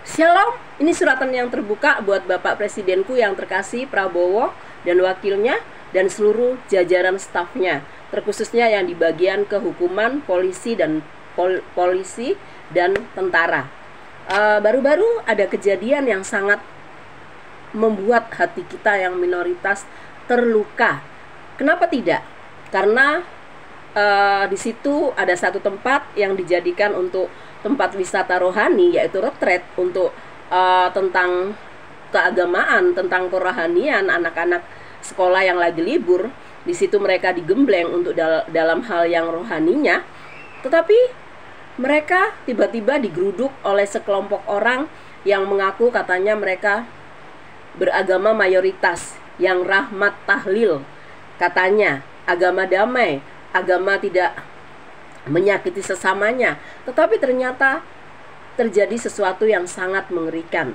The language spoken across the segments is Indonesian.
Shalom, ini suratan yang terbuka buat Bapak Presidenku yang terkasih Prabowo dan wakilnya dan seluruh jajaran stafnya, terkhususnya yang di bagian kehukuman, polisi dan tentara. Baru-baru ada kejadian yang sangat membuat hati kita yang minoritas terluka. Kenapa tidak? Karena di situ ada satu tempat yang dijadikan untuk tempat wisata rohani, yaitu retret untuk tentang keagamaan, tentang kerohanian anak-anak sekolah yang lagi libur. Di situ mereka digembleng untuk dalam hal yang rohaninya. Tetapi mereka tiba-tiba digeruduk oleh sekelompok orang yang mengaku katanya mereka beragama mayoritas, yang rahmat tahlil, katanya agama damai, agama tidak menyakiti sesamanya. Tetapi ternyata terjadi sesuatu yang sangat mengerikan.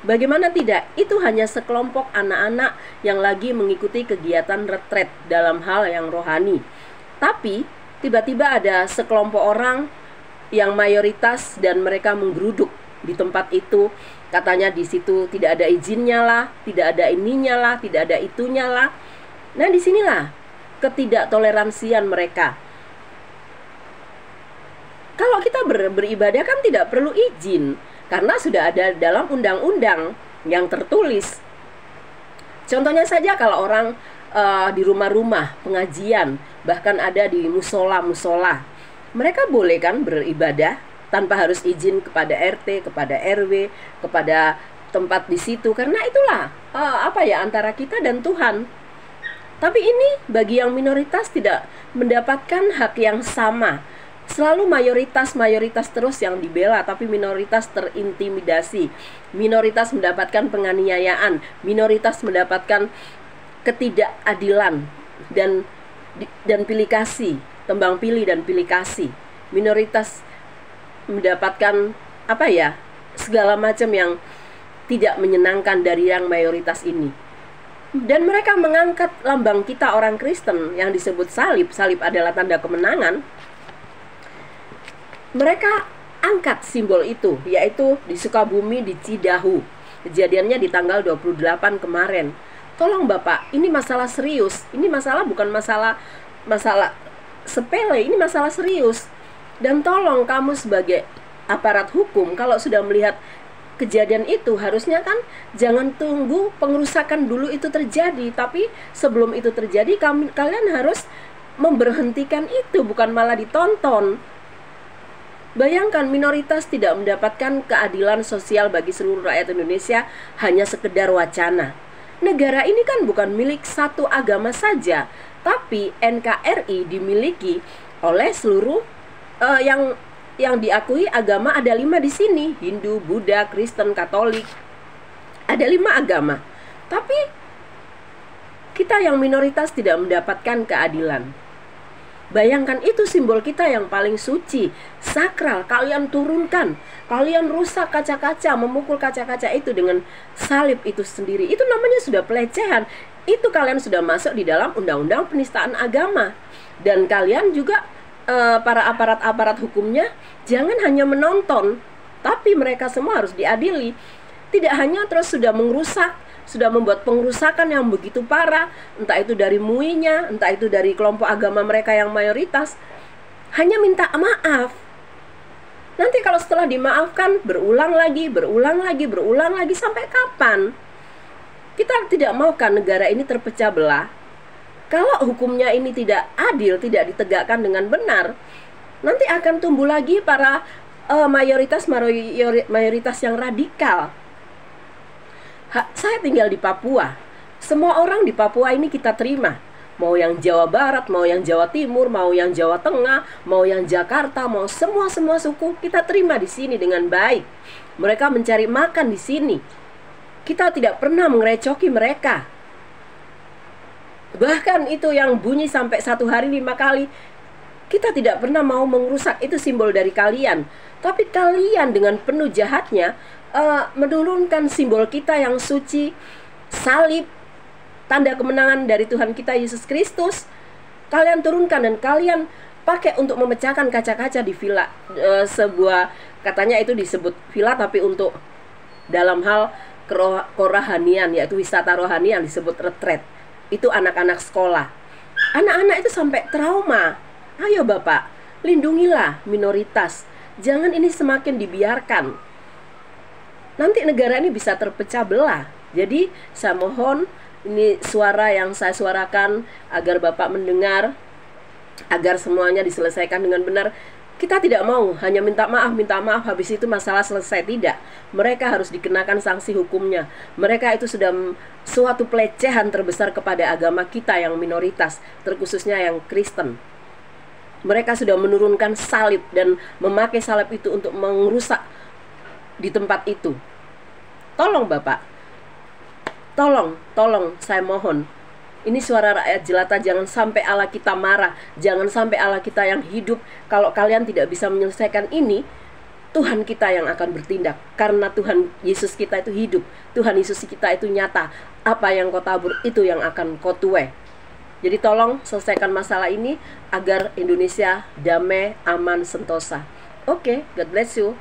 Bagaimana tidak? Itu hanya sekelompok anak-anak yang lagi mengikuti kegiatan retret dalam hal yang rohani. Tapi tiba-tiba ada sekelompok orang yang mayoritas dan mereka menggeruduk di tempat itu. Katanya di situ tidak ada izinnya lah, tidak ada ininya lah, tidak ada itunya lah. Nah, disinilah ketidaktoleransian mereka. Kalau kita beribadah kan tidak perlu izin, karena sudah ada dalam undang-undang yang tertulis. Contohnya saja kalau orang di rumah-rumah pengajian, bahkan ada di musola-musola, mereka boleh kan beribadah tanpa harus izin kepada RT, kepada RW, kepada tempat di situ, karena itulah antara kita dan Tuhan. Tapi ini bagi yang minoritas tidak mendapatkan hak yang sama. Selalu mayoritas terus yang dibela, tapi minoritas terintimidasi. Minoritas mendapatkan penganiayaan, minoritas mendapatkan ketidakadilan dan pilih kasih, tembang pilih dan pilih kasih. Minoritas mendapatkan segala macam yang tidak menyenangkan dari yang mayoritas ini. Dan mereka mengangkat lambang kita orang Kristen yang disebut salib. Salib adalah tanda kemenangan. Mereka angkat simbol itu, yaitu di Sukabumi, di Cidahu. Kejadiannya di tanggal 28 kemarin. Tolong Bapak, ini masalah serius. Ini masalah bukan masalah sepele, ini masalah serius. Dan tolong kamu sebagai aparat hukum, kalau sudah melihat kejadian itu, harusnya kan jangan tunggu pengerusakan dulu itu terjadi, tapi sebelum itu terjadi kalian harus memberhentikan itu, bukan malah ditonton. Bayangkan minoritas tidak mendapatkan keadilan sosial bagi seluruh rakyat Indonesia hanya sekedar wacana. Negara ini kan bukan milik satu agama saja, tapi NKRI dimiliki oleh seluruh yang diakui agama. Ada 5 di sini, Hindu, Buddha, Kristen, Katolik. Ada 5 agama. Tapi kita yang minoritas tidak mendapatkan keadilan. Bayangkan, itu simbol kita yang paling suci, sakral. Kalian turunkan, kalian rusak kaca-kaca, memukul kaca-kaca itu dengan salib itu sendiri. Itu namanya sudah pelecehan. Itu kalian sudah masuk di dalam undang-undang penistaan agama. Dan kalian juga para aparat hukumnya jangan hanya menonton, tapi mereka semua harus diadili. Tidak hanya terus sudah merusak, sudah membuat pengerusakan yang begitu parah, entah itu dari MUI-nya, entah itu dari kelompok agama mereka yang mayoritas, hanya minta maaf. Nanti kalau setelah dimaafkan, berulang lagi, sampai kapan? Kita tidak mau kan negara ini terpecah belah. Kalau hukumnya ini tidak adil, tidak ditegakkan dengan benar, nanti akan tumbuh lagi para mayoritas yang radikal. Saya tinggal di Papua. Semua orang di Papua ini kita terima. Mau yang Jawa Barat, mau yang Jawa Timur, mau yang Jawa Tengah, mau yang Jakarta, mau semua suku kita terima di sini dengan baik. Mereka mencari makan di sini. Kita tidak pernah mengerecoki mereka. Bahkan itu yang bunyi sampai 1 hari 5 kali, kita tidak pernah mau merusak. Itu simbol dari kalian. Tapi kalian dengan penuh jahatnya menurunkan simbol kita yang suci, salib, tanda kemenangan dari Tuhan kita Yesus Kristus. Kalian turunkan dan kalian pakai untuk memecahkan kaca-kaca di villa, sebuah, katanya itu disebut villa tapi untuk dalam hal kerohanian, yaitu wisata rohani yang disebut retret. Itu anak-anak sekolah. Anak-anak itu sampai trauma. Ayo Bapak, lindungilah minoritas. Jangan ini semakin dibiarkan. Nanti negara ini bisa terpecah belah. Jadi saya mohon, ini suara yang saya suarakan agar Bapak mendengar, agar semuanya diselesaikan dengan benar. Kita tidak mau hanya minta maaf, habis itu masalah selesai. Tidak. Mereka harus dikenakan sanksi hukumnya. Mereka itu sudah suatu pelecehan terbesar kepada agama kita yang minoritas, terkhususnya yang Kristen. Mereka sudah menurunkan salib dan memakai salib itu untuk merusak di tempat itu. Tolong Bapak, tolong saya mohon. Ini suara rakyat jelata, jangan sampai Allah kita marah. Jangan sampai Allah kita yang hidup. Kalau kalian tidak bisa menyelesaikan ini, Tuhan kita yang akan bertindak. Karena Tuhan Yesus kita itu hidup. Tuhan Yesus kita itu nyata. Apa yang kau tabur, itu yang akan kau tuai. Jadi tolong selesaikan masalah ini agar Indonesia damai, aman, sentosa. Oke, God bless you.